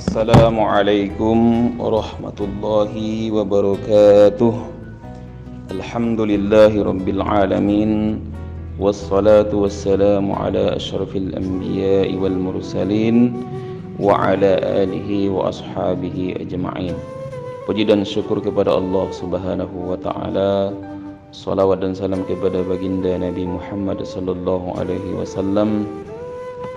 Assalamualaikum warahmatullahi wabarakatuh. Alhamdulillahi rabbil alamin. Wassalatu wassalamu ala asyrafil anbiya'i wal mursalin wa ala alihi wa ashabihi ajma'in. Puji dan syukur kepada Allah Subhanahu wa taala. Salawat dan salam kepada baginda Nabi Muhammad sallallahu alaihi wasallam.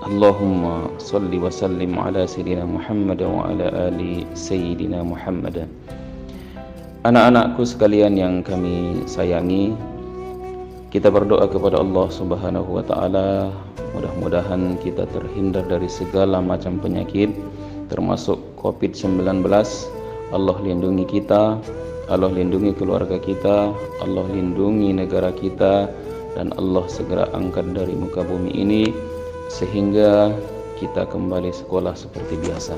Allahumma salli wa sallim ala Sayyidina Muhammad wa ala ali Sayyidina Muhammad. Anak-anakku sekalian yang kami sayangi, kita berdoa kepada Allah Subhanahu wa taala, mudah-mudahan kita terhindar dari segala macam penyakit termasuk COVID-19. Allah lindungi kita, Allah lindungi keluarga kita, Allah lindungi negara kita, dan Allah segera angkat dari muka bumi ini sehingga kita kembali sekolah seperti biasa.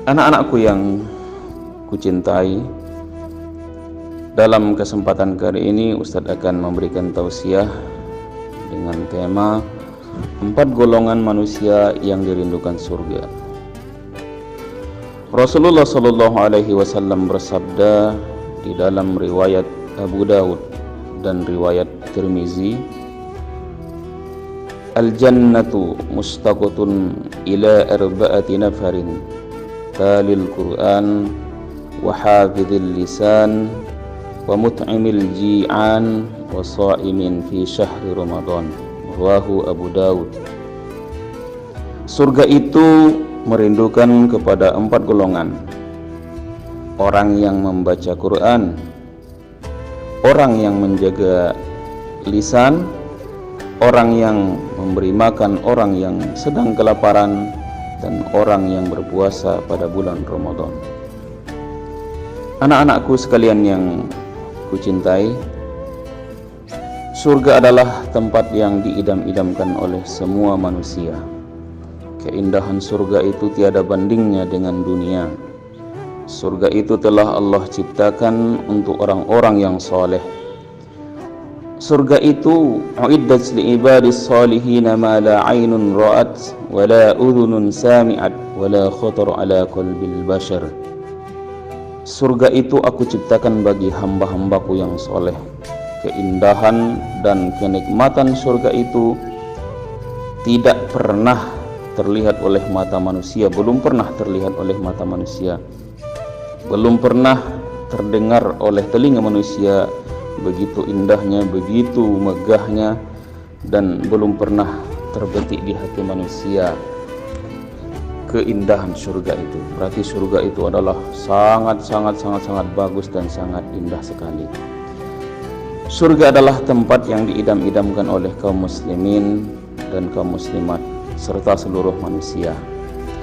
Anak-anakku yang kucintai, dalam kesempatan kali ini Ustadz akan memberikan tausiah dengan tema 4 golongan manusia yang dirindukan surga. Rasulullah sallallahu alaihi wasallam bersabda di dalam riwayat Abu Daud dan riwayat Tirmizi, Al-jannatu mustaqatun ila arba'ati nafarin talil Qur'an wa hafidhil lisan wa mut'imil ji'an wa sha'imin fi syahri Ramadan. Rawahu Abu Daud. Surga itu merindukan kepada 4 golongan. Orang yang membaca Quran, orang yang menjaga lisan, orang yang memberi makan orang yang sedang kelaparan, dan orang yang berpuasa pada bulan Ramadan. Anak-anakku sekalian yang kucintai, surga adalah tempat yang diidam-idamkan oleh semua manusia. Keindahan surga itu tiada bandingnya dengan dunia. Surga itu telah Allah ciptakan untuk orang-orang yang soleh. Surga itu uiddat li ibadis salihin ma la aynun ra'at wa la udhunun sami'at wa la khatar ala qalbil bashar. Surga itu aku ciptakan bagi hamba-hambaku yang soleh. Keindahan dan kenikmatan surga itu tidak pernah terlihat oleh mata manusia, belum pernah terlihat oleh mata manusia, belum pernah terdengar oleh telinga manusia. Begitu indahnya, begitu megahnya, dan belum pernah terbetik di hati manusia keindahan surga itu. Berarti surga itu adalah sangat bagus dan sangat indah sekali. Surga adalah tempat yang diidam-idamkan oleh kaum muslimin dan kaum muslimat serta seluruh manusia.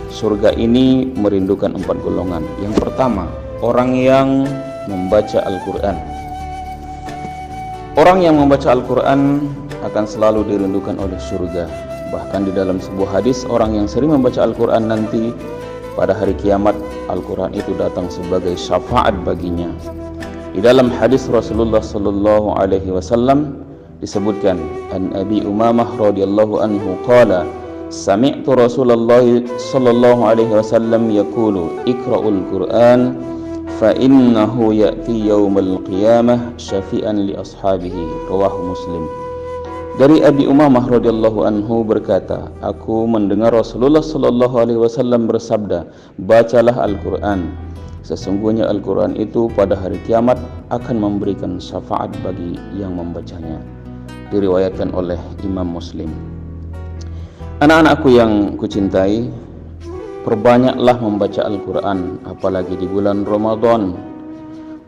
Surga ini merindukan 4 golongan. Yang pertama, orang yang membaca Al-Quran. Orang yang membaca Al-Quran akan selalu dirindukan oleh surga. Bahkan di dalam sebuah hadis, orang yang sering membaca Al-Quran nanti pada hari kiamat, Al-Quran itu datang sebagai syafaat baginya. Di dalam hadis Rasulullah sallallahu alaihi wasallam disebutkan, an Abi Umamah radhiyallahu anhu qala, sami'tu Rasulullah sallallahu alaihi wasallam yaqulu, iqra'ul Qur'an fa innahu ya'ti yaumal qiyamah syafi'an li ashabihi. Rawahu Muslim. Dari Abi Umamah radhiyallahu anhu berkata, aku mendengar Rasulullah sallallahu alaihi wasallam bersabda, bacalah Al-Qur'an, sesungguhnya Al-Qur'an itu pada hari kiamat akan memberikan syafaat bagi yang membacanya. Diriwayatkan oleh Imam Muslim. Anak-anakku yang kucintai, perbanyaklah membaca Al-Quran, apalagi di bulan Ramadan.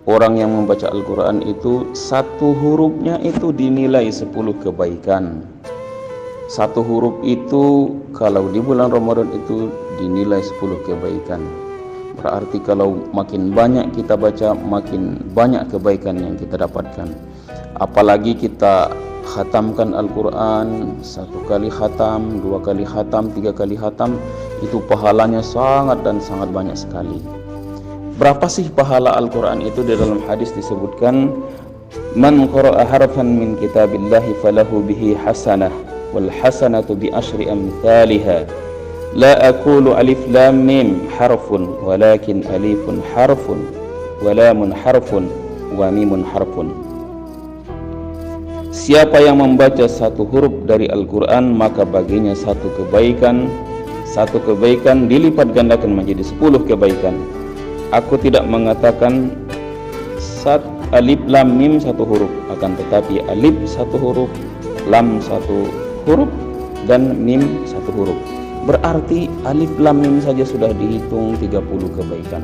Orang yang membaca Al-Quran itu satu hurufnya itu dinilai 10 kebaikan. Satu huruf itu kalau di bulan Ramadan itu dinilai 10 kebaikan. Berarti kalau makin banyak kita baca, makin banyak kebaikan yang kita dapatkan. Apalagi kita khatamkan Al-Quran, 1 kali khatam, 2 kali khatam, 3 kali khatam, itu pahalanya sangat dan sangat banyak sekali. Berapa sih pahala Al-Quran itu? Di dalam hadis disebutkan, man qara'a harfan min kitabillahi falahu bihi hasanah wal hasanatu bi asyri amthaliha. La aqulu alif lam mim harfun walakin alifun harfun wa lamun harfun wa mimun harfun. Siapa yang membaca satu huruf dari Al-Quran, maka baginya satu kebaikan dilipat gandakan menjadi 10 kebaikan. Aku tidak mengatakan alif lam mim satu huruf, akan tetapi alif satu huruf, lam satu huruf, dan mim satu huruf. Berarti alif lam mim saja sudah dihitung 30 kebaikan.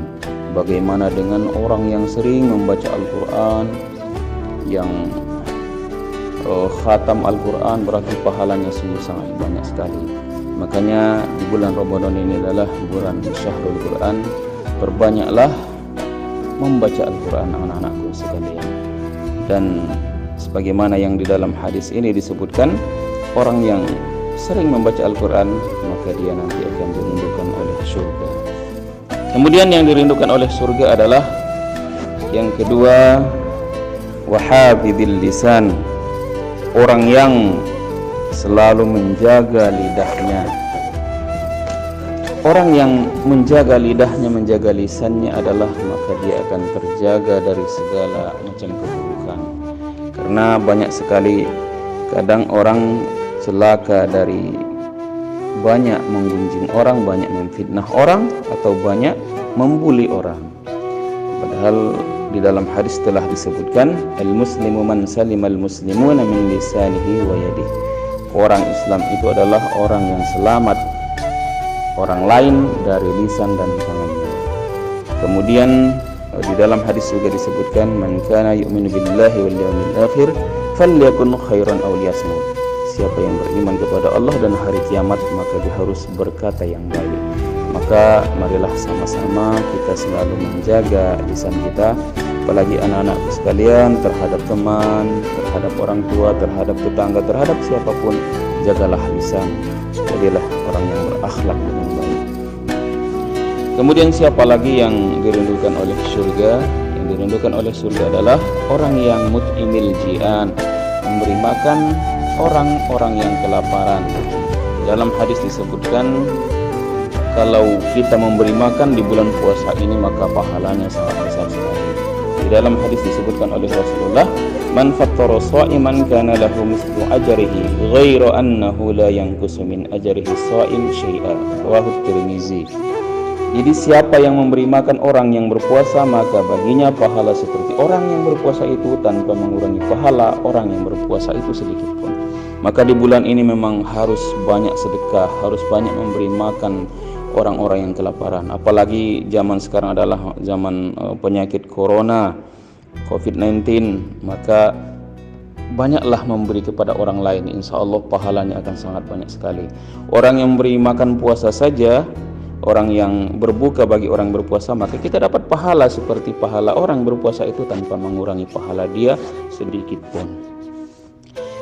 Bagaimana dengan orang yang sering membaca Al-Quran, yang khatam Al-Quran, berarti pahalanya sungguh sangat banyak sekali. Makanya di bulan Ramadan ini adalah bulan Syahrul Quran. Perbanyaklah membaca Al-Quran anak-anakku sekalian. Dan sebagaimana yang di dalam hadis ini disebutkan, orang yang sering membaca Al-Quran maka dia nanti akan dirindukan oleh surga. Kemudian yang dirindukan oleh surga adalah yang kedua, wahafidil lisan, orang yang selalu menjaga lidahnya. Orang yang menjaga lidahnya, menjaga lisannya adalah, maka dia akan terjaga dari segala macam keburukan. Karena banyak sekali kadang orang celaka dari banyak menggunjing orang, banyak memfitnah orang, atau banyak membuli orang. Padahal di dalam hadis telah disebutkan, al-muslimu man salimal muslimuna min lisanihi wa yadihi. Orang Islam itu adalah orang yang selamat orang lain dari lisan dan tangannya. Kemudian di dalam hadis juga disebutkan, man kana yu'minu billahi wal yawmil akhir falyakun khairan aw liyasmut. Siapa yang beriman kepada Allah dan hari kiamat, maka dia harus berkata yang baik. Maka marilah sama-sama kita selalu menjaga lisan kita, apalagi anak-anak sekalian, terhadap teman, terhadap orang tua, terhadap tetangga, terhadap siapapun, jagalah lisan. Jadilah orang yang berakhlak dengan baik. Kemudian siapa lagi yang dirindukan oleh surga? Yang dirindukan oleh surga adalah orang yang mut'imil ji'an, memberi makan orang-orang yang kelaparan. Dalam hadis disebutkan, kalau kita memberi makan di bulan puasa ini maka pahalanya sangat besar sekali. Di dalam hadis disebutkan oleh Rasulullah, man fattara sha'iman kana lahu mislu ajrihi ghairu annahu la yanqusu min ajrihi sha'im syai'a. Rawahu Tirmizi. Jadi siapa yang memberi makan orang yang berpuasa, maka baginya pahala seperti orang yang berpuasa itu tanpa mengurangi pahala orang yang berpuasa itu sedikit pun. Maka di bulan ini memang harus banyak sedekah, harus banyak memberi makan orang-orang yang kelaparan. Apalagi zaman sekarang adalah zaman penyakit corona, COVID-19, maka banyaklah memberi kepada orang lain. Insya Allah pahalanya akan sangat banyak sekali. Orang yang memberi makan puasa saja, orang yang berbuka bagi orang berpuasa, maka kita dapat pahala seperti pahala orang berpuasa itu tanpa mengurangi pahala dia sedikit pun.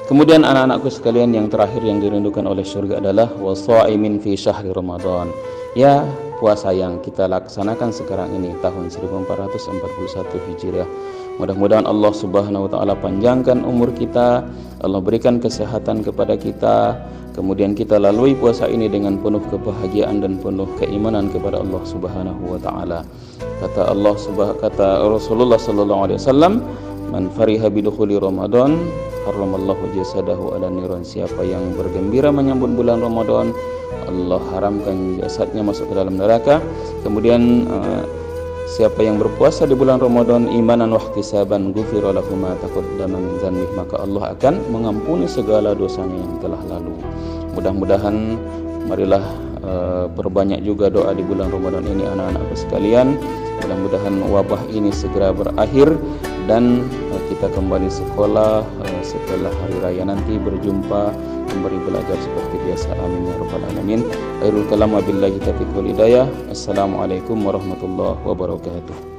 Kemudian anak-anakku sekalian, yang terakhir yang dirindukan oleh surga adalah wasaimin fi syahri Ramadan. Ya, puasa yang kita laksanakan sekarang ini tahun 1441 Hijriah. Mudah-mudahan Allah Subhanahu wa taala panjangkan umur kita, Allah berikan kesehatan kepada kita, kemudian kita lalui puasa ini dengan penuh kebahagiaan dan penuh keimanan kepada Allah Subhanahu wa taala. Kata Rasulullah sallallahu alaihi wasallam, man fariha bidukhuli Ramadan haramallahu jasadahu ala niran. Siapa yang bergembira menyambut bulan Ramadan, Allah haramkan jasadnya masuk ke dalam neraka. Kemudian siapa yang berpuasa di bulan Ramadan imanan wa ihtisaban ghufira lahu ma taqaddama min dzanbihi, maka Allah akan mengampuni segala dosanya yang telah lalu. Mudah-mudahan marilah perbanyak juga doa di bulan Ramadan ini anak-anakku sekalian. Mudah-mudahan wabah ini segera berakhir dan kita kembali sekolah setelah hari raya nanti, berjumpa kembali belajar seperti biasa. Amin ya rabbal alamin. Khairul kalam wabillahi taufiq wal hidayah. Assalamualaikum warahmatullahi wabarakatuh.